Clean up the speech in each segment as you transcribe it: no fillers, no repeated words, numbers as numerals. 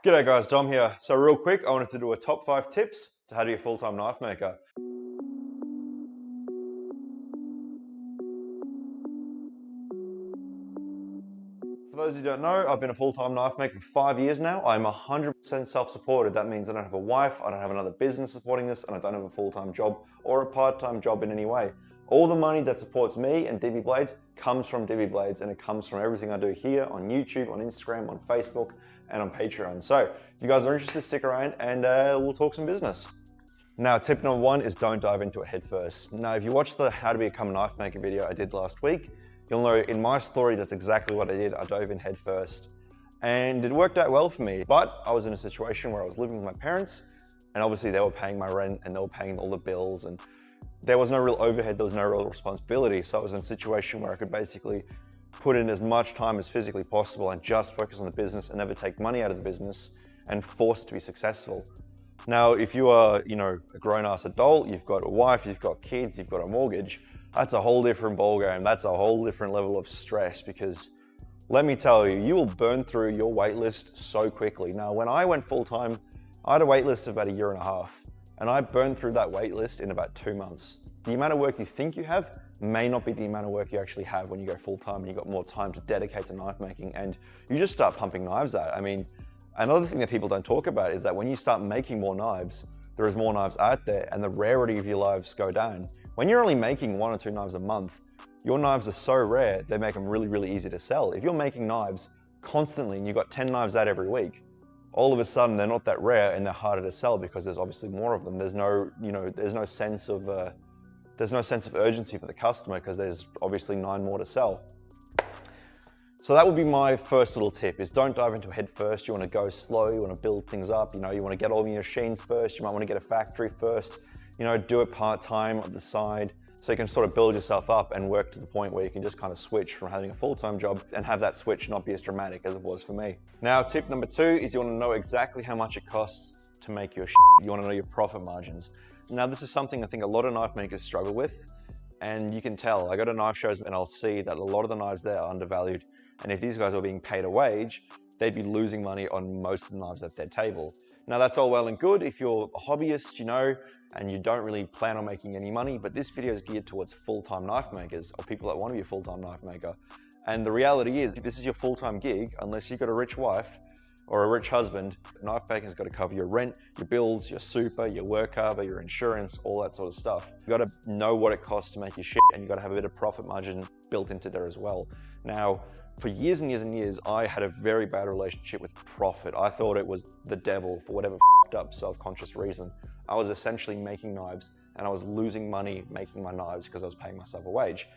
G'day guys, Dom here. So real quick, I wanted to do a top 5 tips to how to be a full-time knife maker. For those who don't know, I've been a full-time knife maker for 5 years now. I'm 100% self-supported. That means I don't have a wife, I don't have another business supporting this, and I don't have a full-time job or a part-time job in any way. All the money that supports me and DB Blades comes from DB Blades, and it comes from everything I do here on YouTube, on Instagram, on Facebook, and on Patreon. So if you guys are interested, stick around and we'll talk some business. Now, tip number 1 is don't dive into it head first. Now, if you watched the how to become a knife maker video I did last week, you'll know in my story that's exactly what I did. I dove in head first and it worked out well for me. But I was in a situation where I was living with my parents and obviously they were paying my rent and they were paying all the bills and there was no real overhead, there was no real responsibility. So I was in a situation where I could basically put in as much time as physically possible and just focus on the business and never take money out of the business and force it to be successful. Now, if you are, a grown-ass adult, you've got a wife, you've got kids, you've got a mortgage, that's a whole different ballgame. That's a whole different level of stress because let me tell you, you will burn through your wait list so quickly. Now, when I went full-time, I had a wait list of about 1.5 years and I burned through that wait list in about 2 months. The amount of work you think you have may not be the amount of work you actually have when you go full-time and you've got more time to dedicate to knife making and you just start pumping knives out. I mean, another thing that people don't talk about is that when you start making more knives, there is more knives out there and the rarity of your knives go down. When you're only making 1 or 2 knives a month, your knives are so rare, they make them really, really easy to sell. If you're making knives constantly and you've got 10 knives out every week, all of a sudden they're not that rare and they're harder to sell because there's obviously more of them. There's no sense of urgency for the customer because there's obviously 9 more to sell. So that would be my first little tip is don't dive into it head first. You want to go slow, you want to build things up, you want to get all your machines first, you might want to get a factory first, do it part-time on the side so you can sort of build yourself up and work to the point where you can just kind of switch from having a full-time job and have that switch not be as dramatic as it was for me. Now, tip number 2 is you want to know exactly how much it costs to make your shit. You want to know your profit margins. Now, this is something I think a lot of knife makers struggle with, and you can tell. I go to knife shows and I'll see that a lot of the knives there are undervalued. And if these guys were being paid a wage, they'd be losing money on most of the knives at their table. Now that's all well and good if you're a hobbyist, and you don't really plan on making any money, but this video is geared towards full-time knife makers or people that want to be a full-time knife maker. And the reality is, if this is your full-time gig, unless you've got a rich wife or a rich husband, knife making's got to cover your rent, your bills, your super, your work cover, your insurance, all that sort of stuff. You got to know what it costs to make your shit, and you got to have a bit of profit margin built into there as well. Now, for years and years and years, I had a very bad relationship with profit. I thought it was the devil for whatever f***ed up self-conscious reason. I was essentially making knives and I was losing money making my knives because I was paying myself a wage.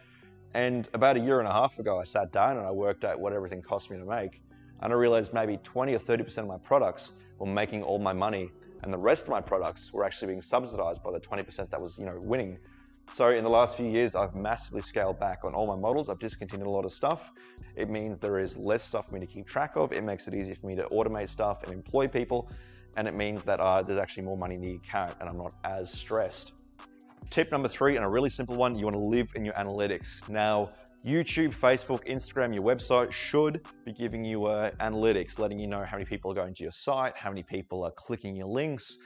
And about 1.5 years ago, I sat down and I worked out what everything cost me to make. And I realized maybe 20 or 30% of my products were making all my money and the rest of my products were actually being subsidized by the 20% that was, winning. So in the last few years, I've massively scaled back on all my models. I've discontinued a lot of stuff. It means there is less stuff for me to keep track of. It makes it easier for me to automate stuff and employ people. And it means that there's actually more money in the account and I'm not as stressed. Tip number 3, and a really simple one, you want to live in your analytics. Now, YouTube, Facebook, Instagram, your website should be giving you analytics, letting you know how many people are going to your site, how many people are clicking your links,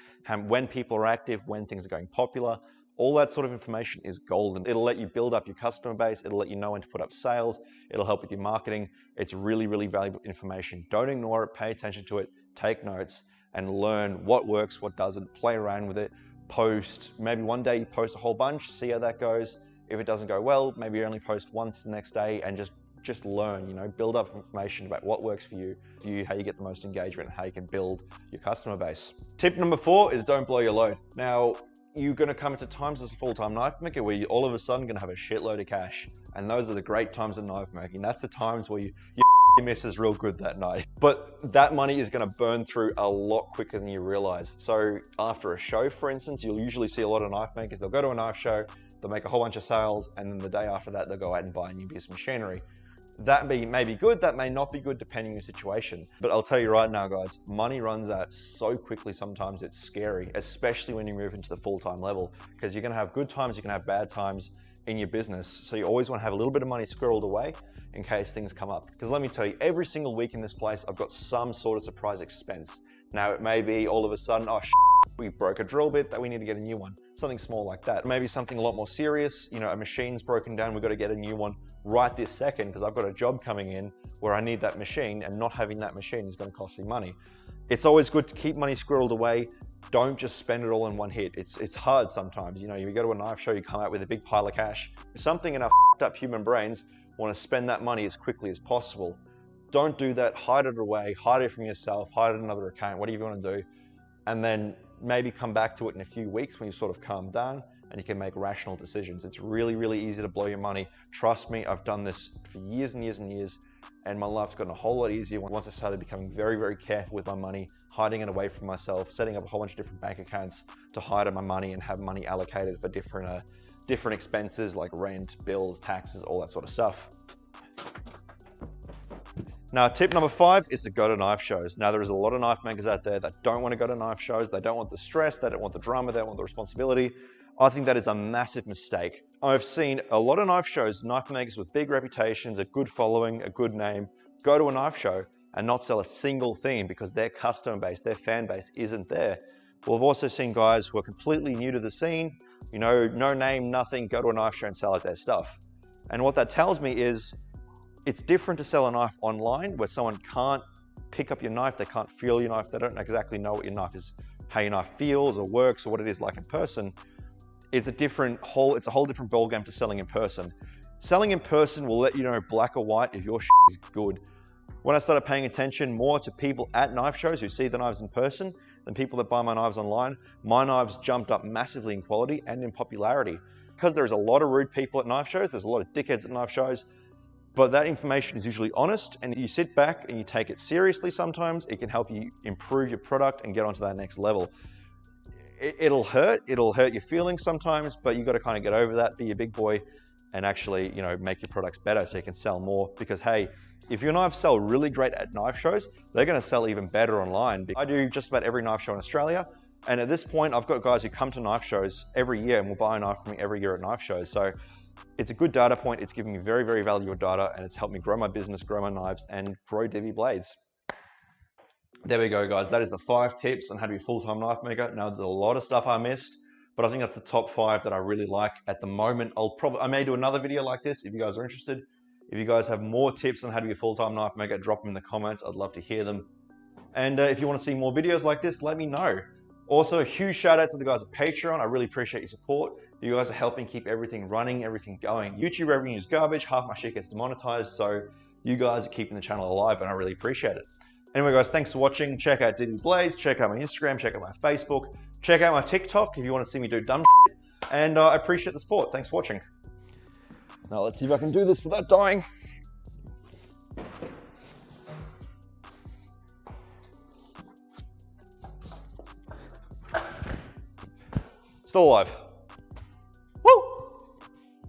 when people are active, when things are going popular. All that sort of information is golden. It'll let you build up your customer base. It'll let you know when to put up sales. It'll help with your marketing. It's really, really valuable information. Don't ignore it. Pay attention to it. Take notes and learn what works, what doesn't. Play around with it. Post. Maybe one day you post a whole bunch, see how that goes. If it doesn't go well, maybe you only post once the next day and just learn, build up information about what works for you, how you get the most engagement, and how you can build your customer base. Tip number 4 is don't blow your load. Now, you're going to come into times as a full-time knife maker where you're all of a sudden going to have a shitload of cash. And those are the great times of knife making. That's the times where your misses real good that night. But that money is going to burn through a lot quicker than you realize. So after a show, for instance, you'll usually see a lot of knife makers. They'll go to a knife show, they'll make a whole bunch of sales, and then the day after that, they'll go out and buy a new piece of machinery. That may be good, that may not be good depending on your situation. But I'll tell you right now, guys, money runs out so quickly sometimes it's scary, especially when you move into the full-time level, because you're gonna have good times, you can have bad times. in your business. So you always want to have a little bit of money squirreled away in case things come up. Because let me tell you, every single week in this place, I've got some sort of surprise expense. Now it may be all of a sudden, oh we broke a drill bit that we need to get a new one. Something small like that. Maybe something a lot more serious, you know, a machine's broken down, we've got to get a new one right this second because I've got a job coming in where I need that machine, and not having that machine is going to cost me money. It's always good to keep money squirreled away. Don't just spend it all in one hit. It's hard sometimes. You know, you go to a knife show, you come out with a big pile of cash. Something in our up human brains want to spend that money as quickly as possible. Don't do that. Hide it away, hide it from yourself, hide it in another account, whatever you want to do. And then maybe come back to it in a few weeks when you sort of calm down and you can make rational decisions. It's really, really easy to blow your money. Trust me, I've done this for years and years and years, and my life's gotten a whole lot easier once I started becoming very, very careful with my money, hiding it away from myself, setting up a whole bunch of different bank accounts to hide my money and have money allocated for different expenses like rent, bills, taxes, all that sort of stuff. Now, tip number 5 is to go to knife shows. Now, there is a lot of knife makers out there that don't want to go to knife shows. They don't want the stress, they don't want the drama, they don't want the responsibility. I think that is a massive mistake. I've seen a lot of knife shows, knife makers with big reputations, a good following, a good name, go to a knife show and not sell a single thing because their customer base, their fan base isn't there. Well, I've also seen guys who are completely new to the scene, you know, no name, nothing, go to a knife show and sell out their stuff. And what that tells me is it's different to sell a knife online where someone can't pick up your knife, they can't feel your knife, they don't exactly know what your knife is, how your knife feels or works or what it is like in person. It's a whole different ballgame to selling in person. Selling in person will let you know black or white if your shit is good. When I started paying attention more to people at knife shows who see the knives in person than people that buy my knives online, my knives jumped up massively in quality and in popularity. Because there's a lot of rude people at knife shows, there's a lot of dickheads at knife shows, but that information is usually honest, and if you sit back and you take it seriously sometimes, it can help you improve your product and get onto that next level. It'll hurt your feelings sometimes, but you got to kind of get over that, be a big boy, and actually, you know, make your products better so you can sell more. Because hey, if your knives sell really great at knife shows, they're going to sell even better online. I do just about every knife show in Australia, and at this point, I've got guys who come to knife shows every year and will buy a knife from me every year at knife shows. So it's a good data point. It's giving me very, very valuable data, and it's helped me grow my business, grow my knives, and grow Divi blades. There we go, guys. That is the 5 tips on how to be a full-time knife maker. Now, there's a lot of stuff I missed, but I think that's the top 5 that I really like at the moment. I may do another video like this if you guys are interested. If you guys have more tips on how to be a full-time knife maker, drop them in the comments. I'd love to hear them. And if you want to see more videos like this, let me know. Also, a huge shout out to the guys at Patreon. I really appreciate your support. You guys are helping keep everything running, everything going. YouTube revenue is garbage. Half my shit gets demonetized. So you guys are keeping the channel alive, and I really appreciate it. Anyway, guys, thanks for watching. Check out Divi Blades. Check out my Instagram. Check out my Facebook. Check out my Tictock if you want to see me do dumb shit. And I appreciate the support. Thanks for watching. Now let's see if I can do this without dying. Still alive.